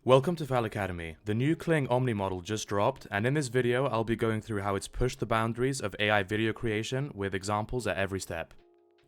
Welcome to Val Academy. The new Kling Omni model just dropped, and in this video I'll be going through how it's pushed the boundaries of AI video creation with examples at every step.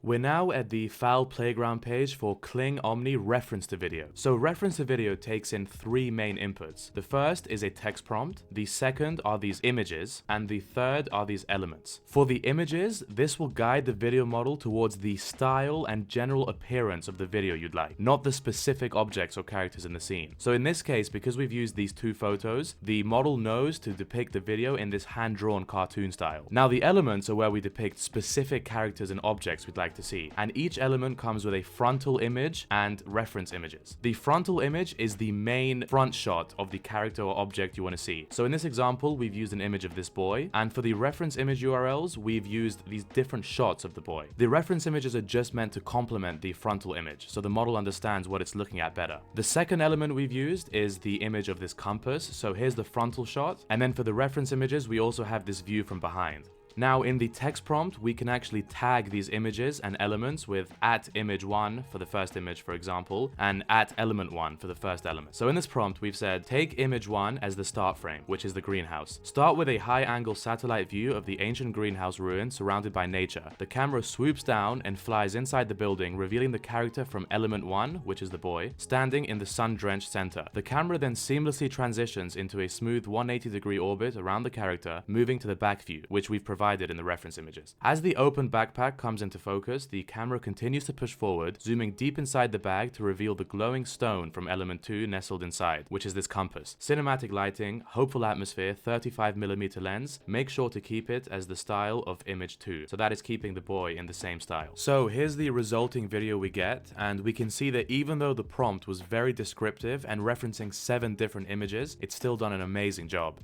We're now at the FAL playground page for Kling Omni reference to video. So reference to video takes in three main inputs. The first is a text prompt, the second are these images, and the third are these elements. For the images, this will guide the video model towards the style and general appearance of the video you'd like, not the specific objects or characters in the scene. So in this case, because we've used these two photos, the model knows to depict the video in this hand-drawn cartoon style. Now the elements are where we depict specific characters and objects we'd like to see, and each element comes with a frontal image and reference images. The frontal image is the main front shot of the character or object you want to see. So in this example, we've used an image of this boy, and for the reference image URLs, we've used these different shots of the boy. The reference images are just meant to complement the frontal image, so the model understands what it's looking at better. The second element we've used is the image of this compass, so here's the frontal shot, and then for the reference images, we also have this view from behind. Now in the text prompt, we can actually tag these images and elements with @image1 for the first image, for example, and @element1 for the first element. So in this prompt, we've said, take image 1 as the start frame, which is the greenhouse. Start with a high-angle satellite view of the ancient greenhouse ruin surrounded by nature. The camera swoops down and flies inside the building, revealing the character from element 1, which is the boy, standing in the sun-drenched center. The camera then seamlessly transitions into a smooth 180-degree orbit around the character, moving to the back view, which we've provided in the reference images. As the open backpack comes into focus, the camera continues to push forward, zooming deep inside the bag to reveal the glowing stone from element 2 nestled inside, which is this compass. Cinematic lighting, hopeful atmosphere, 35mm lens. Make sure to keep it as the style of image 2, so that is keeping the boy in the same style. So here's the resulting video we get, and we can see that even though the prompt was very descriptive and referencing 7 different images, it's still done an amazing job.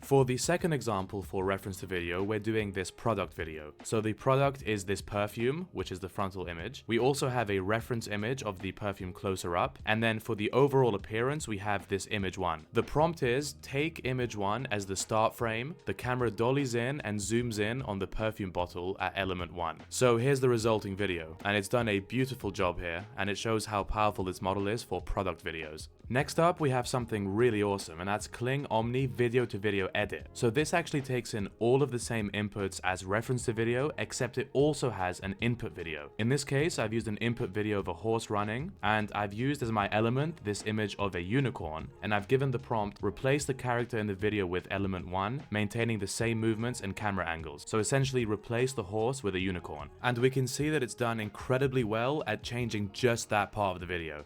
For the second example for reference to video, we're doing this product video. So the product is this perfume, which is the frontal image. We also have a reference image of the perfume closer up. And then for the overall appearance, we have this image 1. The prompt is, take image 1 as the start frame. The camera dollies in and zooms in on the perfume bottle at element 1. So here's the resulting video. And it's done a beautiful job here. And it shows how powerful this model is for product videos. Next up, we have something really awesome, and that's Kling Omni video to video edit. So this actually takes in all of the same inputs as reference to video, except it also has an input video. In this case, I've used an input video of a horse running, and I've used as my element this image of a unicorn, and I've given the prompt, replace the character in the video with element 1, maintaining the same movements and camera angles. So essentially replace the horse with a unicorn. And we can see that it's done incredibly well at changing just that part of the video.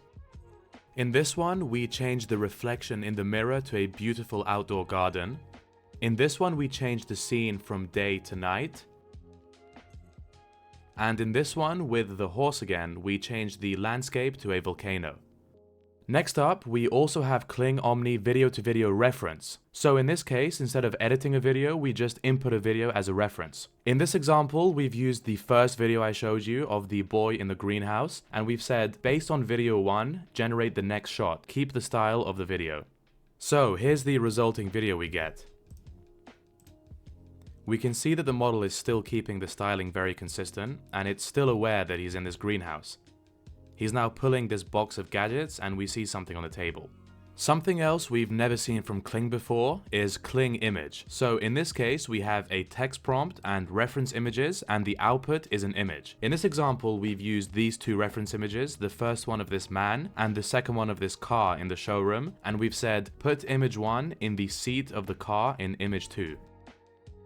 In this one, we changed the reflection in the mirror to a beautiful outdoor garden. In this one, we changed the scene from day to night. And in this one, with the horse again, we changed the landscape to a volcano. Next up, we also have Kling Omni video to video reference. So in this case, instead of editing a video, we just input a video as a reference. In this example, we've used the first video I showed you of the boy in the greenhouse, and we've said, based on video 1, generate the next shot, keep the style of the video. So here's the resulting video we get. We can see that the model is still keeping the styling very consistent, and it's still aware that he's in this greenhouse. He's now pulling this box of gadgets, and we see something on the table. Something else we've never seen from Kling before is Kling image. So in this case, we have a text prompt and reference images, and the output is an image. In this example, we've used these two reference images, the first one of this man and the second one of this car in the showroom, and we've said, put image 1 in the seat of the car in image 2.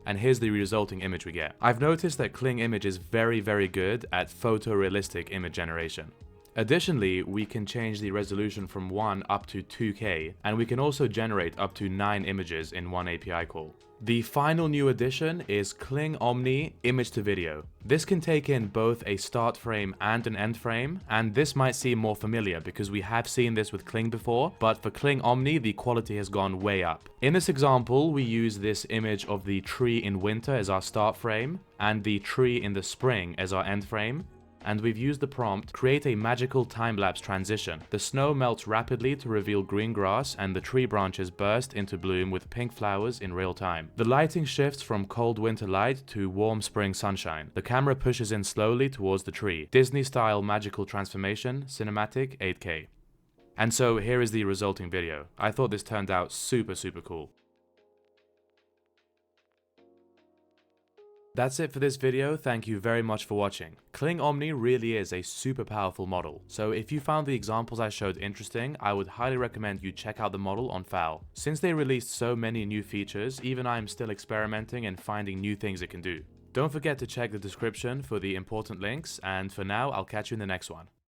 And here's the resulting image we get. I've noticed that Kling image is very good at photorealistic image generation. Additionally, we can change the resolution from 1 up to 2K, and we can also generate up to 9 images in one API call. The final new addition is Kling Omni image to video. This can take in both a start frame and an end frame, and this might seem more familiar because we have seen this with Kling before, but for Kling Omni, the quality has gone way up. In this example, we use this image of the tree in winter as our start frame, and the tree in the spring as our end frame. And we've used the prompt, create a magical time-lapse transition. The snow melts rapidly to reveal green grass, and the tree branches burst into bloom with pink flowers in real time. The lighting shifts from cold winter light to warm spring sunshine. The camera pushes in slowly towards the tree. Disney-style magical transformation, cinematic 8K. And so here is the resulting video. I thought this turned out super cool. That's it for this video, thank you very much for watching. Kling Omni really is a super powerful model, so if you found the examples I showed interesting, I would highly recommend you check out the model on FAL. Since they released so many new features, even I am still experimenting and finding new things it can do. Don't forget to check the description for the important links, and for now, I'll catch you in the next one.